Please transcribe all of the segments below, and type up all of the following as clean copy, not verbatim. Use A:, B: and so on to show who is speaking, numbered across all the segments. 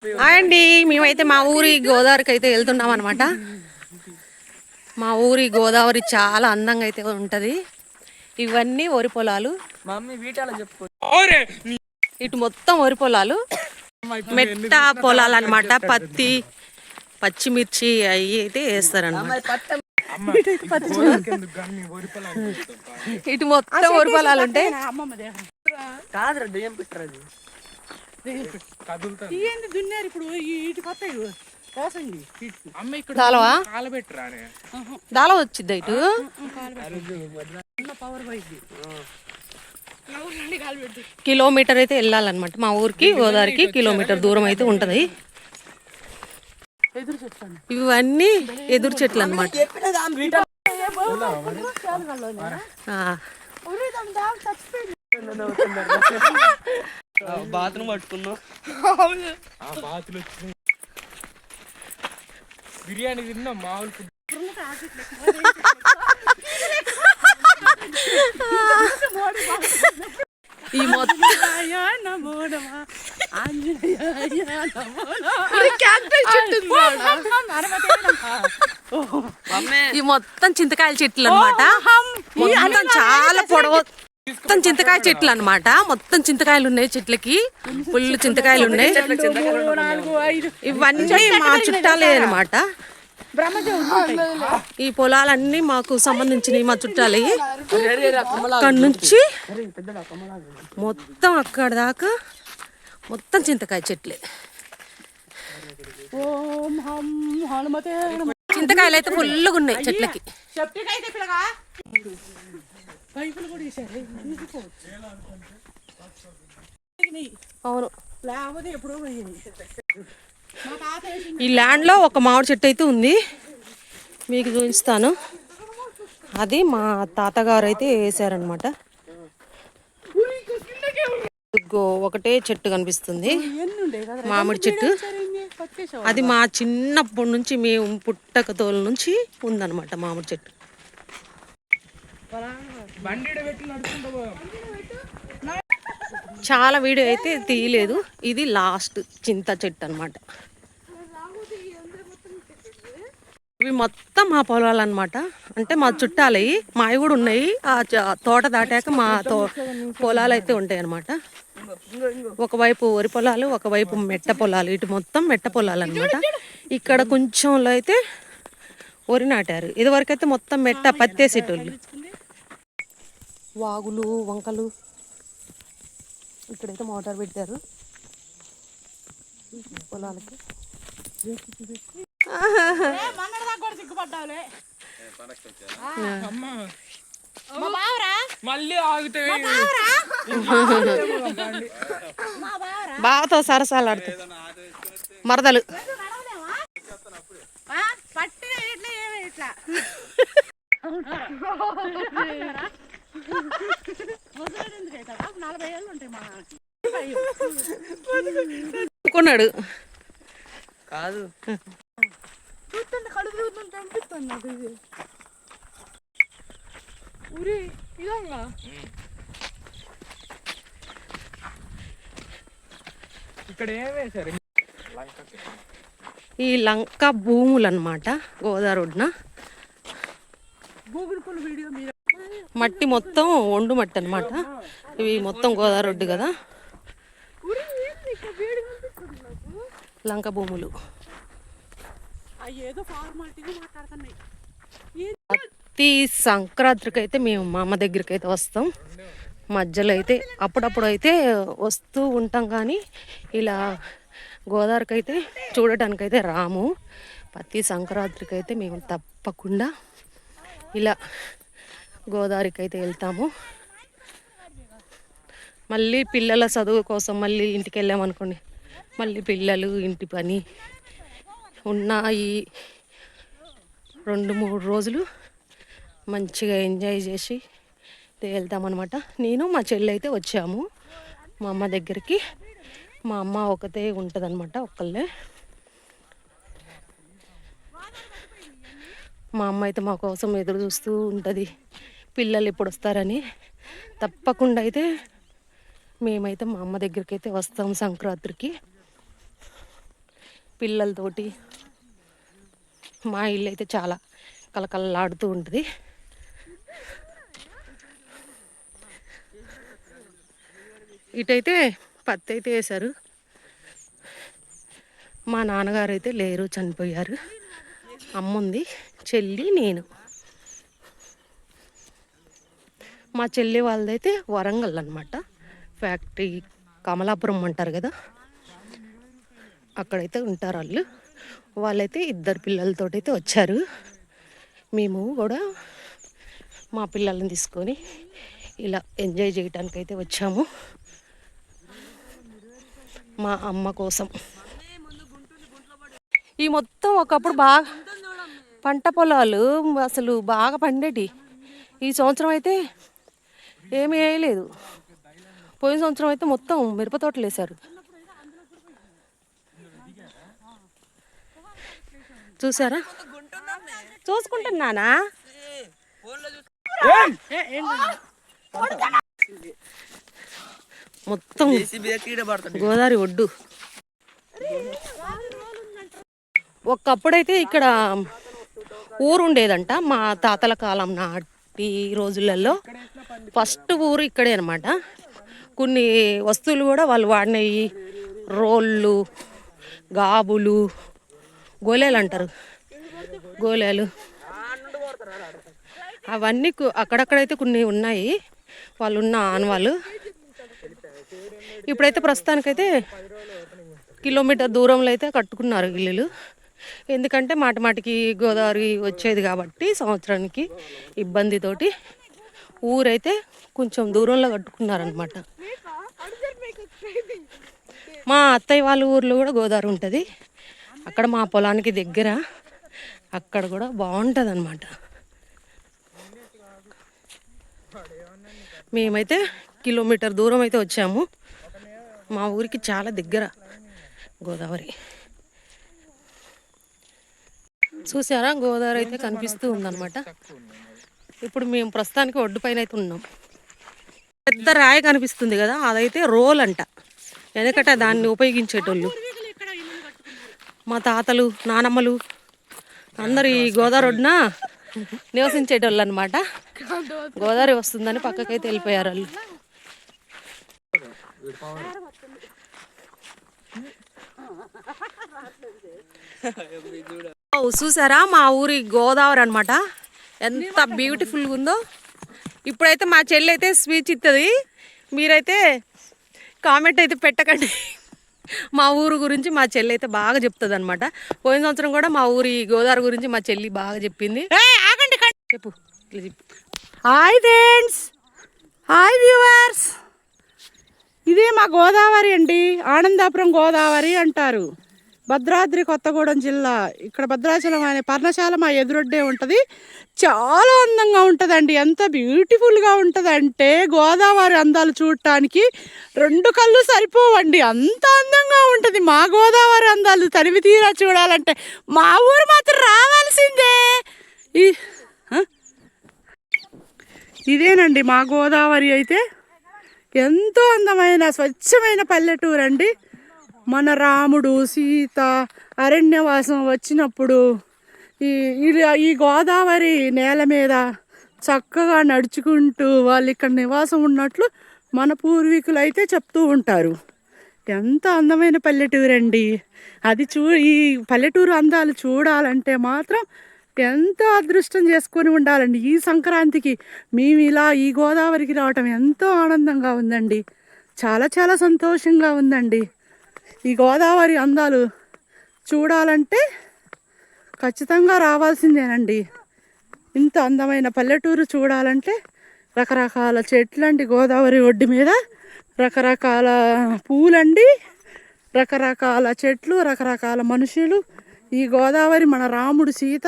A: అండి మేమైతే మా ఊరి గోదావరికి అయితే వెళ్తున్నాం అనమాట. మా ఊరి గోదావరి చాలా అందంగా అయితే ఉంటది. ఇవన్నీ వరి పొలాలు, ఇటు మొత్తం వరి పొలాలు, మెట్ట పొలాలు అనమాట. పత్తి, పచ్చిమిర్చి అవి అయితే వేస్తారన్నమాట. ఇటు మొత్తం వరి పొలాలు ఉంటాయి. దాలా వచ్చిద్దా ఇటు కిలోమీటర్ అయితే వెళ్ళాలన్నమాట. మా ఊరికి గోదావరికి కిలోమీటర్ దూరం అయితే ఉంటది. ఇవన్నీ ఎదురు చెట్లు అన్నమాట.
B: బాత్రూమ్ పట్టుకున్నాం. బిర్యానీ తిన్నాం. మామూలు ఫుడ్
A: ఈ మొత్తం ఈ మొత్తం చింతకాయల చెట్లు అనమాట. మొత్తం చాలా పొడవు, మొత్తం చింతకాయ చెట్లు అనమాట. మొత్తం చింతకాయలు ఉన్నాయి, చెట్లకి ఫుల్ చింతకాయలు ఉన్నాయి. ఇవన్నీ మా చుట్టాలే అనమాట. ఈ పొలాలన్నీ మాకు సంబంధించినవి, మా చుట్టాలు. అక్కడ నుంచి మొత్తం అక్కడ దాకా మొత్తం చింతకాయ చెట్లే. చింతకాయలు అయితే ఫుల్గా ఉన్నాయి చెట్లకి. అవును, ఈ ల్యాండ్ లో ఒక మామిడి చెట్టు అయితే ఉంది, మీకు చూపిస్తాను. అది మా తాతగారు అయితే వేసారనమాట. ఒకటే చెట్టు కనిపిస్తుంది, మామిడి చెట్టు. అది మా చిన్నప్పటి నుంచి, మేము పుట్టక తోల నుంచి ఉందన్నమాట మామిడి చెట్టు. చాలా వీడియో అయితే తీయలేదు. ఇది లాస్ట్ చింత చెట్టు అనమాట. ఇవి మొత్తం మా పొలాలు అనమాట. అంటే మా చుట్టాలవి, మావి కూడా ఉన్నాయి. ఆ తోట దాటాక మా పొలాలు అయితే ఉంటాయి అనమాట. ఒకవైపు వరి పొలాలు, ఒకవైపు మెట్ట పొలాలు. ఇటు మొత్తం మెట్ట పొలాలు అనమాట. ఇక్కడ కొంచెంలో అయితే వరి నాటారు. ఇదివరకు అయితే మొత్తం మెట్ట పత్తేసేటోళ్ళు. వాగులు, వంకలు. ఇక్కడైతే మోటార్ పెట్టారు పొలాలకి. బావతో సరసాలు ఆడుతూ మరదలు. కొన్నాడు
B: కాదు, ఇక్కడ ఏమేసారు?
A: ఈ లంక భూములు అన్నమాట. గోదావరి ఒడ్డున మట్టి మొత్తం ఒండు మట్టి అనమాట. ఇవి మొత్తం గోదావరి ఒడ్డు కదా, లంక భూములు. ప్రతి సంక్రాంతికి అయితే మేము మా అమ్మ దగ్గరికి అయితే వస్తాం. మధ్యలో అయితే అప్పుడప్పుడు అయితే వస్తూ ఉంటాం, కానీ ఇలా గోదావరికి అయితే చూడటానికి అయితే రాము. ప్రతి సంక్రాంతికి అయితే మేము తప్పకుండా ఇలా గోదావరికి అయితే వెళ్తాము. మళ్ళీ పిల్లల చదువు కోసం మళ్ళీ ఇంటికి వెళ్ళామనుకోండి, మళ్ళీ పిల్లలు, ఇంటి పని ఉన్నాయి. 2-3 రోజులు మంచిగా ఎంజాయ్ చేసి వెళ్తామన్నమాట. నేను మా చెల్లి అయితే వచ్చాము మా అమ్మ దగ్గరికి. మా అమ్మ ఒకతే ఉంటుందన్నమాట, ఒక్కళ్ళే. మా అమ్మ అయితే మా కోసం ఎదురు చూస్తూ ఉంటుంది, పిల్లలు ఎప్పుడు వస్తారని. తప్పకుండా అయితే మేమైతే మా అమ్మ దగ్గరికి అయితే వస్తాం సంక్రాంతికి. పిల్లలతోటి మా ఇల్లు అయితే చాలా కలకలలాడుతూ ఉంటుంది. ఇటైతే పత్తి అయితే వేశారు. మా నాన్నగారు అయితే లేరు, చనిపోయారు. అమ్ముంది, చెల్లి, నేను. మా చెల్లి వాళ్ళదైతే వరంగల్ అన్నమాట. ఫ్యాక్టరీ కమలాపురం అంటారు కదా, అక్కడైతే ఉంటారు వాళ్ళు. వాళ్ళైతే 2 పిల్లలతోటైతే వచ్చారు. మేము కూడా మా పిల్లల్ని తీసుకొని ఇలా ఎంజాయ్ చేయడానికైతే వచ్చాము మా అమ్మ కోసం. ఈ మొత్తం ఒకప్పుడు బాగా పంట పొలాలు అసలు బాగా పండేటి. ఈ సంవత్సరం అయితే ఏమీ వేయలేదు. పోయిన సంవత్సరం అయితే మొత్తం మిరప తోటలు వేశారు. చూసారా? చూసుకుంటున్నానా? మొత్తం గోదావరి ఒడ్డు. ఒకప్పుడైతే ఇక్కడ ఊరు ఉండేదంట. మా తాతల కాలం నాటి రోజులలో ఫస్ట్ ఊరు ఇక్కడే అనమాట. కొన్ని వస్తువులు కూడా వాళ్ళు వాడినవి, రోళ్ళు, గాబులు, గోలేలు అంటారు, గోలేలు, అవన్నీ అక్కడక్కడైతే కొన్ని ఉన్నాయి. వాళ్ళు ఉన్న ఆనవాళ్ళు. ఇప్పుడైతే ప్రస్తుతానికైతే కిలోమీటర్ దూరంలో అయితే కట్టుకున్నారు ఇల్లులు. ఎందుకంటే మాటికి గోదావరి వచ్చేది కాబట్టి సంవత్సరానికి ఇబ్బందితోటి ఊరైతే కొంచెం దూరంలో కట్టుకున్నారనమాట. మా అత్తయ్య వాళ్ళ ఊర్లో కూడా గోదావరి ఉంటుంది. అక్కడ మా పొలానికి దగ్గర, అక్కడ కూడా బాగుంటుంది అన్నమాట. మేమైతే కిలోమీటర్ దూరం అయితే వచ్చాము. మా ఊరికి చాలా దగ్గర గోదావరి. చూసారా, గోదావరి అయితే కనిపిస్తూ ఉందన్నమాట. ఇప్పుడు మేము ప్రస్తుతానికి ఒడ్డు పైన అయితే ఉన్నాం. పెద్ద రాయి కనిపిస్తుంది కదా, అదైతే రోల్ అంట. వెనకట దాన్ని ఉపయోగించేటోళ్ళు మా తాతలు, నానమ్మలు అందరు ఈ గోదావరి ఒడ్డున నివసించేటోళ్ళు అనమాట. గోదావరి వస్తుందని పక్కకైతే వెళ్ళిపోయారు వాళ్ళు. చూసారా, మా ఊరి గోదావరి అనమాట. ఎంత బ్యూటిఫుల్గా ఉందో. ఇప్పుడైతే మా చెల్లి అయితే స్పీచ్ ఇస్తుంది. మీరైతే కామెంట్ అయితే పెట్టకండి. మా ఊరు గురించి మా చెల్లి అయితే బాగా చెప్తుంది అనమాట. పోయిన సంవత్సరం కూడా మా ఊరి గోదావరి గురించి మా చెల్లి బాగా చెప్పింది. ఆగండి, చెప్పు.
C: Hi friends, hi viewers. ఇదే మా గోదావరి అండి. ఆనందాపురం గోదావరి అంటారు. భద్రాద్రి కొత్తగూడెం జిల్లా. ఇక్కడ భద్రాచలం అనే పర్ణశాల మా ఎదురొడ్డే ఉంటుంది. చాలా అందంగా ఉంటుందండి. ఎంత బ్యూటిఫుల్గా ఉంటుందంటే గోదావరి అందాలు చూడటానికి 2 కళ్ళు సరిపోవండి. అంత అందంగా ఉంటుంది. మా గోదావరి అందాలు తనివి తీరా చూడాలంటే మా ఊరు మాత్రం రావాల్సిందే. ఇదేనండి మా గోదావరి. అయితే ఎంతో అందమైన స్వచ్ఛమైన పల్లెటూరు అండి. మన రాముడు, సీత అరణ్యవాసం వచ్చినప్పుడు ఈ గోదావరి నేల మీద చక్కగా నడుచుకుంటూ వాళ్ళు ఇక్కడ నివాసం ఉన్నట్లు మన పూర్వీకులు అయితే చెప్తూ ఉంటారు. ఎంత అందమైన పల్లెటూరు అండి అది. ఈ పల్లెటూరు అందాలు చూడాలంటే మాత్రం ఎంతో అదృష్టం చేసుకొని ఉండాలండి. ఈ సంక్రాంతికి మేము ఇలా ఈ గోదావరికి రావటం ఎంతో ఆనందంగా ఉందండి. చాలా చాలా సంతోషంగా ఉందండి. ఈ గోదావరి అందాలు చూడాలంటే ఖచ్చితంగా రావాల్సిందేనండి. ఇంత అందమైన పల్లెటూరు చూడాలంటే రకరకాల చెట్లండి, గోదావరి ఒడ్డు మీద రకరకాల పూలండి, రకరకాల చెట్లు, రకరకాల మనుషులు. ఈ గోదావరి మన రాముడు, సీత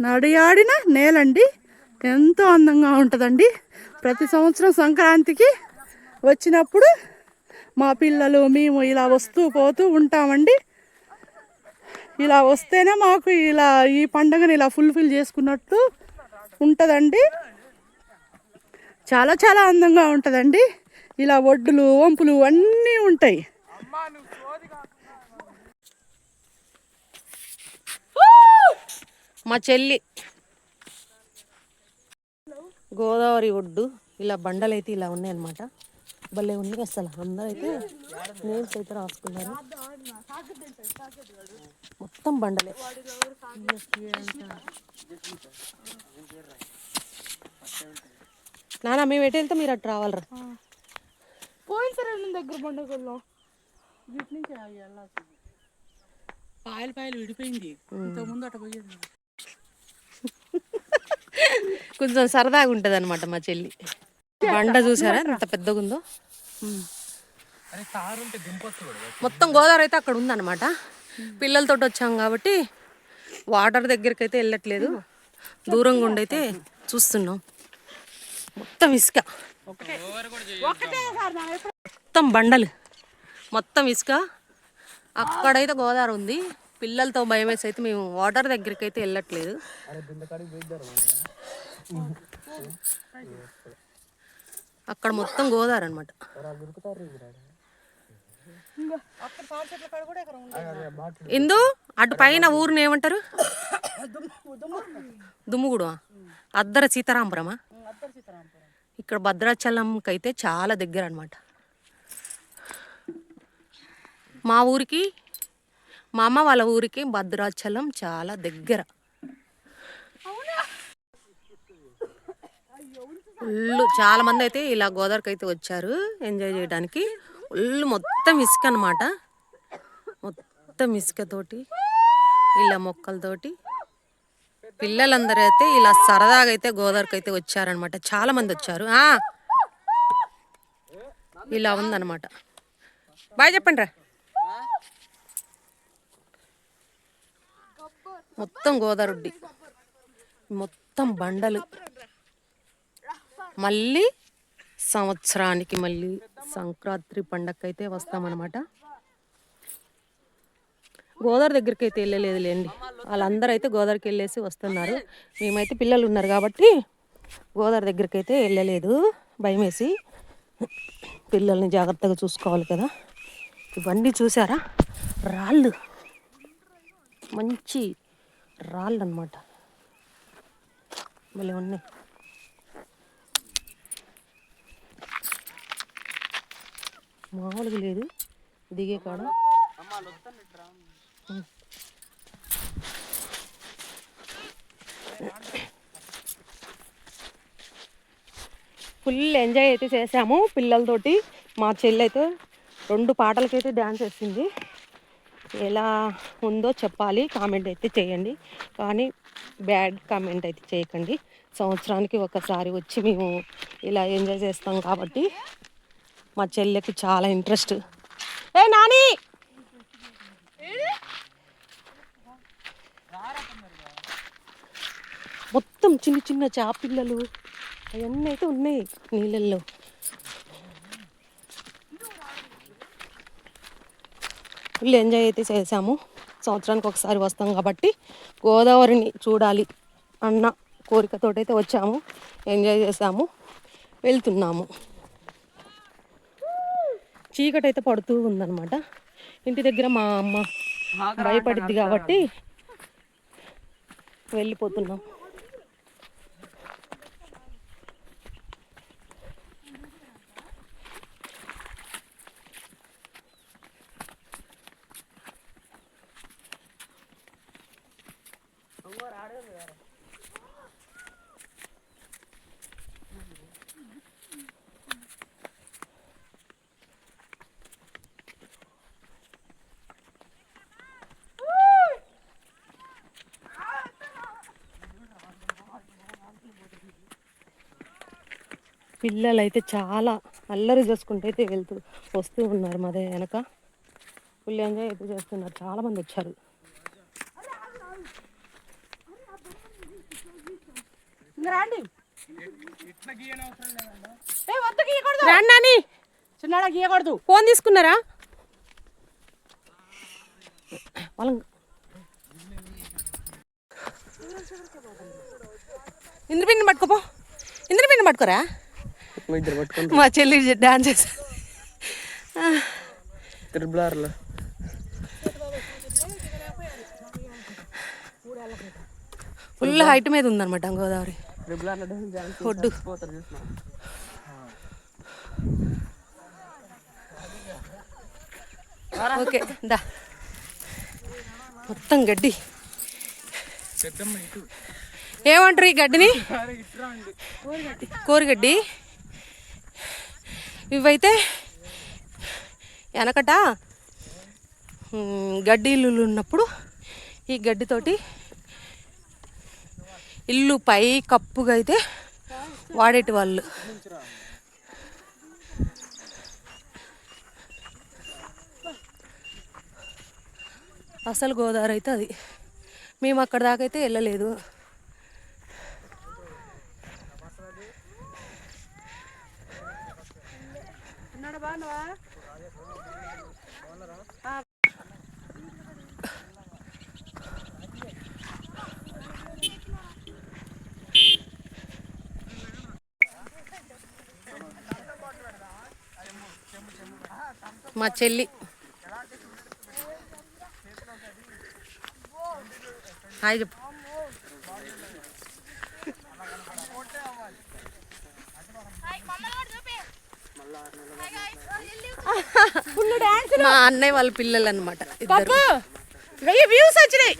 C: నడియాడిన నేలండి. ఎంతో అందంగా ఉంటుందండి. ప్రతి సంవత్సరం సంక్రాంతికి వచ్చినప్పుడు మా పిల్లలు మేము ఇలా వస్తూ పోతూ ఉంటామండి. ఇలా వస్తేనే మాకు ఇలా ఈ పండుగను ఇలా ఫుల్ఫిల్ చేసుకున్నట్టు ఉంటుందండి. చాలా చాలా అందంగా ఉంటుందండి. ఇలా ఒడ్డులు, వంపులు అన్నీ ఉంటాయి.
A: మా చెల్లి గోదావరి ఒడ్డు ఇలా బండలు అయితే ఇలా ఉన్నాయి అన్నమాట. భలే ఉంది అసలు. అందరూ అయితే నేమ్స్ అయితే రాసుకున్నారు. మొత్తం బండలే. నాన్న మేము ఎటు వెళ్తే మీరు అటు రావాలరా.
C: పోయిన సరే దగ్గర బండగల్లో వీటి నుంచి పాయలు విడిపోయింది. ఇంతకుముందు అటు పోయేది.
A: కొంచెం సరదాగా ఉంటుంది అనమాట మా చెల్లి. బండ చూసారా ఎంత పెద్దగా ఉందో. మొత్తం గోదావరి అయితే అక్కడ ఉందన్నమాట. పిల్లలతో వచ్చాం కాబట్టి వాటర్ దగ్గరికి అయితే వెళ్ళట్లేదు, దూరంగా ఉండైతే చూస్తున్నాం. మొత్తం ఇసుక, మొత్తం బండలు, మొత్తం ఇసుక. అక్కడైతే గోదావరి ఉంది. పిల్లలతో భయం వేసి అయితే మేము వాటర్ దగ్గరికి అయితే వెళ్ళట్లేదు. అక్కడ మొత్తం గోదావరి అనమాట. ఇందు అటు పైన ఊరిని ఏమంటారు? దుమ్ముగూడ, అద్దర సీతారాంపురమా. ఇక్కడ భద్రాచలంకి అయితే చాలా దగ్గర అనమాట. మా ఊరికి, మా అమ్మ వాళ్ళ ఊరికి భద్రాచలం చాలా దగ్గర. ఫుల్ చాలా మంది అయితే ఇలా గోదావరికి అయితే వచ్చారు ఎంజాయ్ చేయడానికి. ఫుల్ మొత్తం ఇసుక అనమాట. మొత్తం ఇసుకతోటి ఇలా మొక్కలతోటి పిల్లలందరూ అయితే ఇలా సరదాగా అయితే గోదావరికి అయితే వచ్చారనమాట. చాలా మంది వచ్చారు. ఇలా ఉందన్నమాట. బాయ్ చెప్పండి రా. మొత్తం గోదావరి, మొత్తం బండలు. మళ్ళీ సంవత్సరానికి మళ్ళీ సంక్రాంతి పండగకి అయితే వస్తామన్నమాట. గోదావరి దగ్గరికి అయితే వెళ్ళలేదు లేండి. వాళ్ళందరూ అయితే గోదావరికి వెళ్ళేసి వస్తున్నారు. మేమైతే పిల్లలు ఉన్నారు కాబట్టి గోదావరి దగ్గరికి అయితే వెళ్ళలేదు, భయం వేసి. పిల్లల్ని జాగ్రత్తగా చూసుకోవాలి కదా. ఇవన్నీ చూసారా? రాళ్ళు, మంచి రాళ్ళు అన్నమాట. మళ్ళీ ఉన్నాయి. మామూలుగా లేదు దిగే కాడ. ఫుల్ ఎంజాయ్ అయితే చేసాము పిల్లలతోటి. మా చెల్లి అయితే 2 పాటలకైతే డ్యాన్స్ వేసింది. ఎలా ఉందో చెప్పాలి, కామెంట్ అయితే చేయండి. కానీ బ్యాడ్ కామెంట్ అయితే చేయకండి. సంవత్సరానికి ఒకసారి వచ్చి మేము ఇలా ఎంజాయ్ చేస్తాం కాబట్టి మా చెల్లెకి చాలా ఇంట్రెస్ట్. ఏ నాని, మొత్తం చిన్న చిన్న చేపపిల్లలు అవన్నీ అయితే ఉన్నాయి నీళ్ళల్లో. ఫుల్ ఎంజాయ్ అయితే చేసాము. సంవత్సరానికి ఒకసారి వస్తాం కాబట్టి గోదావరిని చూడాలి అన్న కోరికతోటైతే వచ్చాము, ఎంజాయ్ చేసాము, వెళ్తున్నాము. చీకటి అయితే పడుతూ ఉందన్నమాట. ఇంటి దగ్గర మా అమ్మ భయపడిద్ది కాబట్టి వెళ్ళిపోతున్నాం. పిల్లలు అయితే చాలా అల్లరి చేసుకుంటూ అయితే వస్తూ ఉన్నారు. మాదే వెనక ఫుల్ ఎంజాయ్ అయితే చేస్తున్నారు. చాలా మంది వచ్చారు. రాండి, చిన్నడా గీయకూడదు. ఫోన్ తీసుకున్నారా? వాళ్ళ ఇంద్రపిండి పట్టుకోపో. ఇంద్రపిండి పట్టుకోరా. మా చెల్లి డాన్స్ చేస్తారు. ఫుల్ హైట్ మీద ఉందన్నమాట గోదావరి ఒడ్డు. ఓకే దా, మొత్తం గడ్డి. ఏమంటారు ఈ గడ్డిని? కోరిగడ్డి. ఇవైతే వెనకట గడ్డి ఇల్లులు ఉన్నప్పుడు ఈ గడ్డితోటి ఇల్లు పై కప్పుగా అయితే వాడేటి వాళ్ళు. అసలు గోదావరి అయితే అది. మేము అక్కడ దాకా అయితే వెళ్ళలేదు. మా చెల్లి హాయ్ చెప్పు. మా అన్నయ్య వాళ్ళ పిల్లలు అనమాట.
C: పప్పు 1000 వ్యూస్ వచ్చినాయి.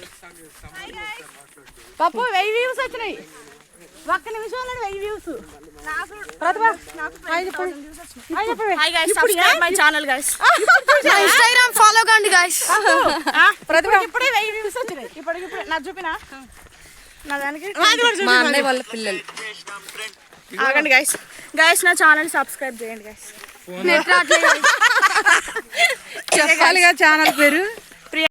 C: పప్పు 1000 వ్యూస్ వచ్చినాయి. ఒక్క నిమిషంలో 1000 వ్యూస్. ప్రతిభ హాయ్ చెప్పండి. హాయ్ చెప్పండి.
D: Hi guys, subscribe my channel guys. My Instagram follow కండి guys.
C: ప్రతిభ ఇప్పుడే 1000 వ్యూస్ వచ్చినాయి. ఇప్పటికిప్పుడే నా చూపినా నా దానికి
A: మా అన్నయ్య వాళ్ళ పిల్లలు.
D: ఆగండి guys. Guys నా ఛానల్ సబ్స్క్రైబ్ చేయండి guys.
A: చెప్పాలిగా ఛానల్ పేరు.